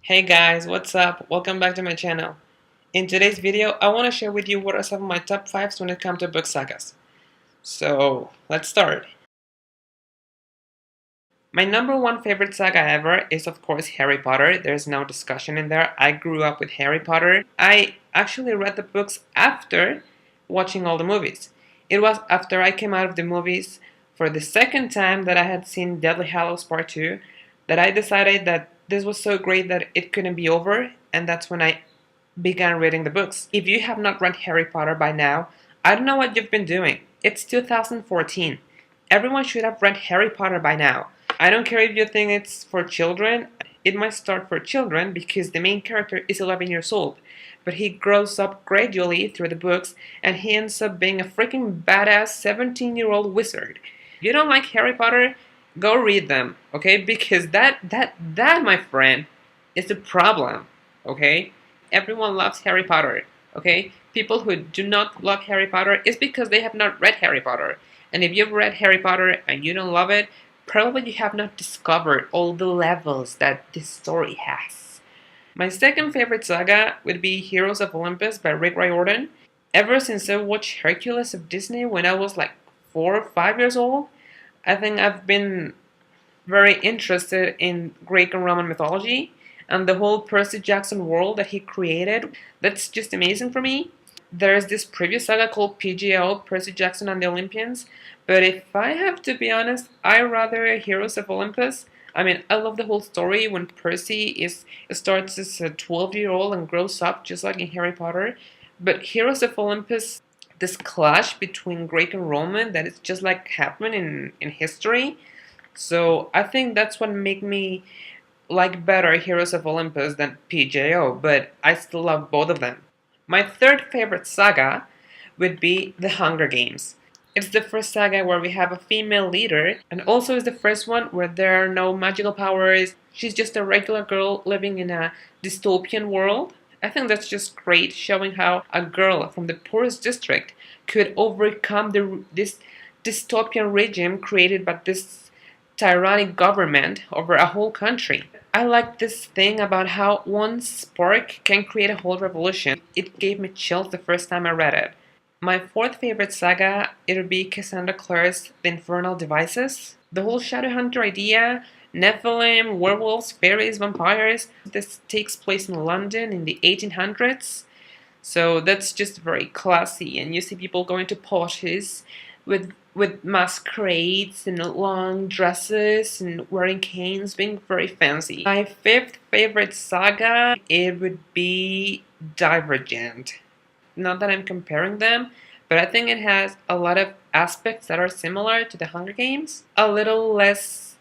Hey guys, what's up? Welcome back to my channel. In today's video, I want to share with you what are some of my top 5s when it comes to book sagas. So, let's start. My number one favorite saga ever is of course Harry Potter. There's no discussion in there. I grew up with Harry Potter. I actually read the books after watching all the movies. It was after I came out of the movies for the second time that I had seen Deathly Hallows Part 2 that I decided that this was so great that it couldn't be over, and that's when I began reading the books. If you have not read Harry Potter by now, I don't know what you've been doing. It's 2014. Everyone should have read Harry Potter by now. I don't care if you think it's for children. It might start for children because the main character is 11 years old, but he grows up gradually through the books and he ends up being a freaking badass 17-year-old wizard. If you don't like Harry Potter, go read them, okay? Because that, my friend, is the problem, okay? Everyone loves Harry Potter, okay? People who do not love Harry Potter is because they have not read Harry Potter. And if you've read Harry Potter and you don't love it, probably you have not discovered all the levels that this story has. My second favorite saga would be Heroes of Olympus by Rick Riordan. Ever since I watched Hercules of Disney when I was like 4 or 5 years old, I think I've been very interested in Greek and Roman mythology and the whole Percy Jackson world that he created. That's just amazing for me. There's this previous saga called PGO, Percy Jackson and the Olympians, but if I have to be honest, I rather Heroes of Olympus. I mean, I love the whole story when Percy starts as a 12-year-old and grows up just like in Harry Potter. But Heroes of Olympus, this clash between Greek and Roman that is just like happened in history. So I think that's what made me like better Heroes of Olympus than PJO, but I still love both of them. My third favorite saga would be The Hunger Games. It's the first saga where we have a female leader, and also is the first one where there are no magical powers. She's just a regular girl living in a dystopian world. I think that's just great, showing how a girl from the poorest district could overcome this dystopian regime created by this tyrannic government over a whole country. I like this thing about how one spark can create a whole revolution. It gave me chills the first time I read it. My fourth favorite saga, it would be Cassandra Clare's The Infernal Devices. The whole Shadowhunter idea, Nephilim, werewolves, fairies, vampires. This takes place in London in the 1800s. So that's just very classy, and you see people going to parties with masquerades and long dresses and wearing canes, being very fancy. My fifth favorite saga, it would be Divergent. Not that I'm comparing them, but I think it has a lot of aspects that are similar to the Hunger Games. A little less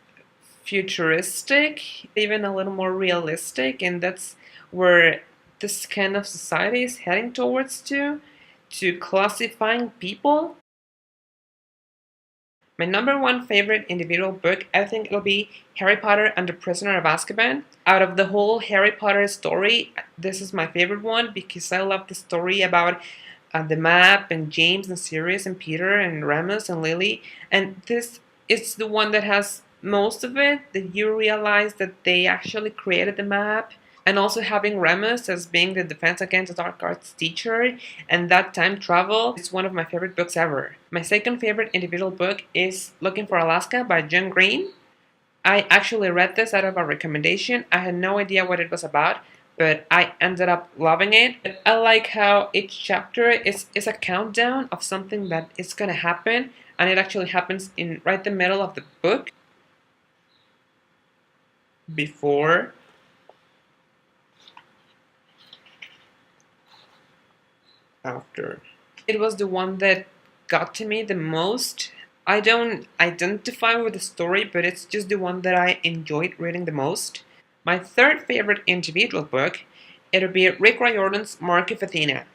futuristic, even a little more realistic, and that's where this kind of society is heading towards to classifying people. My number one favorite individual book, I think it'll be Harry Potter and the Prisoner of Azkaban. Out of the whole Harry Potter story, this is my favorite one because I love the story about the map and James and Sirius and Peter and Remus and Lily. And this is the one that has most of it, that you realize that they actually created the map. And also having Remus as being the Defense Against the Dark Arts teacher and that time travel is one of my favorite books ever. My second favorite individual book is Looking for Alaska by John Green. I actually read this out of a recommendation. I had no idea what it was about, but I ended up loving it. I like how each chapter is a countdown of something that is going to happen, and it actually happens in right the middle of the book. Before, after. It was the one that got to me the most. I don't identify with the story, but it's just the one that I enjoyed reading the most. My third favorite individual book, it'll be Rick Riordan's Mark of Athena.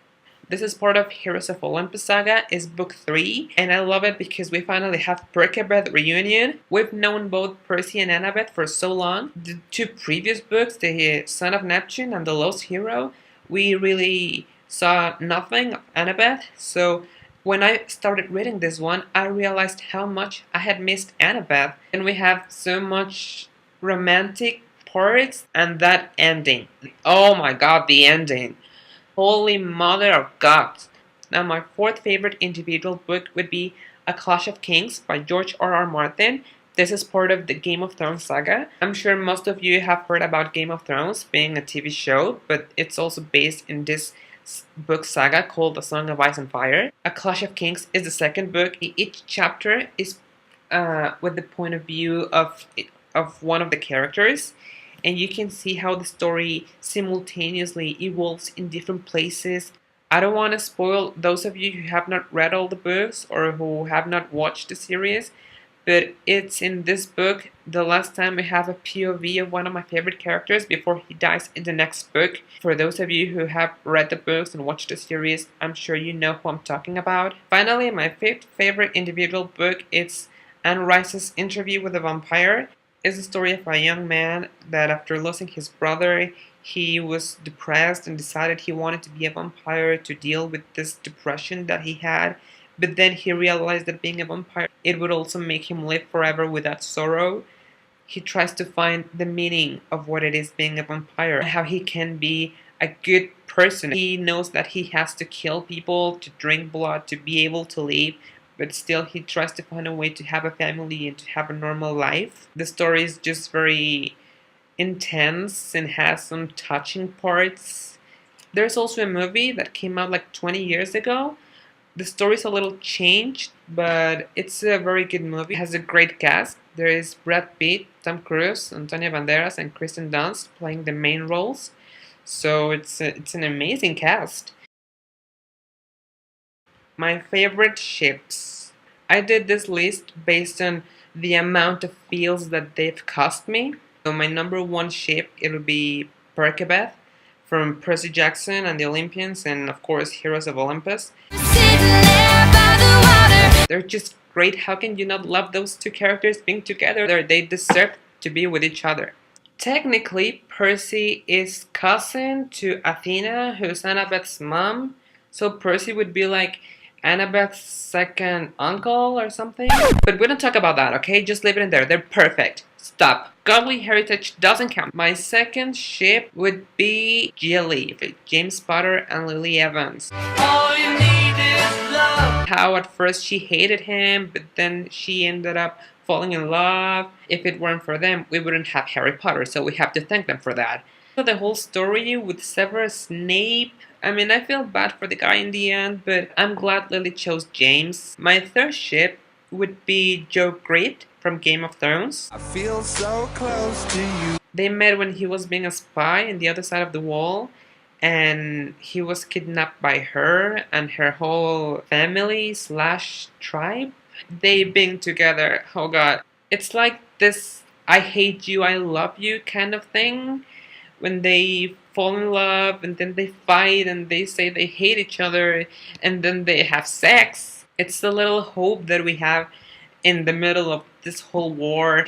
This is part of Heroes of Olympus saga, is book 3, and I love it because we finally have Percabeth reunion. We've known both Percy and Annabeth for so long. The two previous books, the Son of Neptune and the Lost Hero, we really saw nothing of Annabeth, so when I started reading this one, I realized how much I had missed Annabeth, and we have so much romantic parts and that ending. Oh my god, the ending. Holy mother of God. Now my fourth favorite individual book would be A Clash of Kings by George R. Martin. This is part of the Game of Thrones saga. I'm sure most of you have heard about Game of Thrones being a TV show, but it's also based in this book saga called A Song of Ice and Fire. A Clash of Kings is the second book. Each chapter is with the point of view of one of the characters, and you can see how the story simultaneously evolves in different places. I don't want to spoil those of you who have not read all the books or who have not watched the series, but it's in this book the last time we have a POV of one of my favorite characters before he dies in the next book. For those of you who have read the books and watched the series, I'm sure you know who I'm talking about. Finally, my fifth favorite individual book, it's Anne Rice's Interview with a Vampire. It's the story of a young man that after losing his brother, he was depressed and decided he wanted to be a vampire to deal with this depression that he had. But then he realized that being a vampire, it would also make him live forever without sorrow. He tries to find the meaning of what it is being a vampire, how he can be a good person. He knows that he has to kill people, to drink blood, to be able to live, but still he tries to find a way to have a family and to have a normal life. The story is just very intense and has some touching parts. There's also a movie that came out like 20 years ago. The story's a little changed, but it's a very good movie. It has a great cast. There is Brad Pitt, Tom Cruise, Antonio Banderas, and Kristen Dunst playing the main roles. So it's an amazing cast. My favorite ships. I did this list based on the amount of feels that they've cost me. So my number one ship, it would be Percy from Percy Jackson and the Olympians, and of course Heroes of Olympus. They're just great. How can you not love those two characters being together? They deserve to be with each other. Technically, Percy is cousin to Athena, who's Annabeth's mom. So Percy would be like Annabeth's second uncle or something. But we don't talk about that, okay? Just leave it in there. They're perfect. Stop. Godly heritage doesn't count. My second ship would be Jilly, James Potter and Lily Evans. All you need is love. How at first she hated him, but then she ended up falling in love. If it weren't for them, we wouldn't have Harry Potter, so we have to thank them for that. So the whole story with Severus Snape, I mean, I feel bad for the guy in the end, but I'm glad Lily chose James. My third ship would be Joe Grate from Game of Thrones. I feel so close to you. They met when he was being a spy on the other side of the wall, and he was kidnapped by her and her whole family / tribe. They being together, oh god. It's like this I hate you, I love you kind of thing. When they fall in love and then they fight and they say they hate each other and then they have sex. It's the little hope that we have in the middle of this whole war.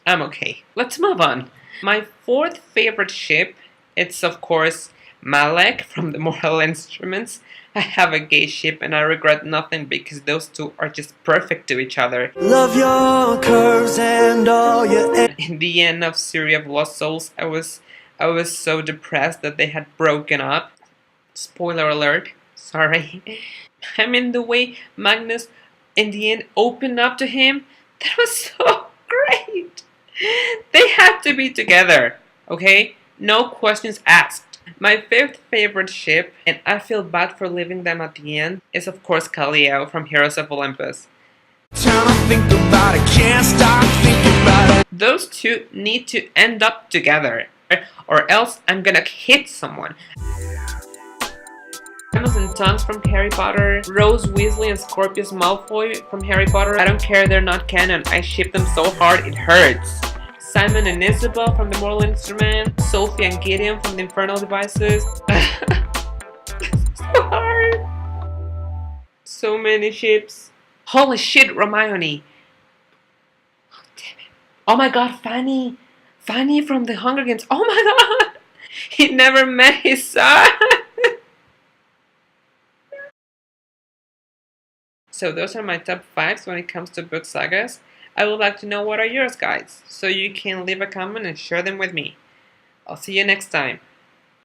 I'm okay. Let's move on. My fourth favorite ship, it's of course Malek from the Mortal Instruments. I have a gay ship and I regret nothing because those two are just perfect to each other. Love your curves and all your... In the end of Viria of Lost Souls, I was so depressed that they had broken up. Spoiler alert. Sorry. I mean, the way Magnus in the end opened up to him, that was so great. They had to be together, okay? No questions asked. My fifth favorite ship, and I feel bad for leaving them at the end, is of course Callio from Heroes of Olympus. Think about it, can't stop thinking about it. Those two need to end up together, or else I'm gonna hit someone. Diamonds and Tongues from Harry Potter, Rose Weasley and Scorpius Malfoy from Harry Potter. I don't care, they're not canon. I ship them so hard it hurts. Simon and Isabel from the Mortal Instrument, Sophie and Gideon from the Infernal Devices. So hard. So many ships. Holy shit, Hermione. Oh, damn it. Oh my god, Fanny. Fanny from the Hunger Games. Oh my god. He never met his son. So those are my top 5s when it comes to book sagas. I would like to know what are yours, guys, so you can leave a comment and share them with me. I'll see you next time.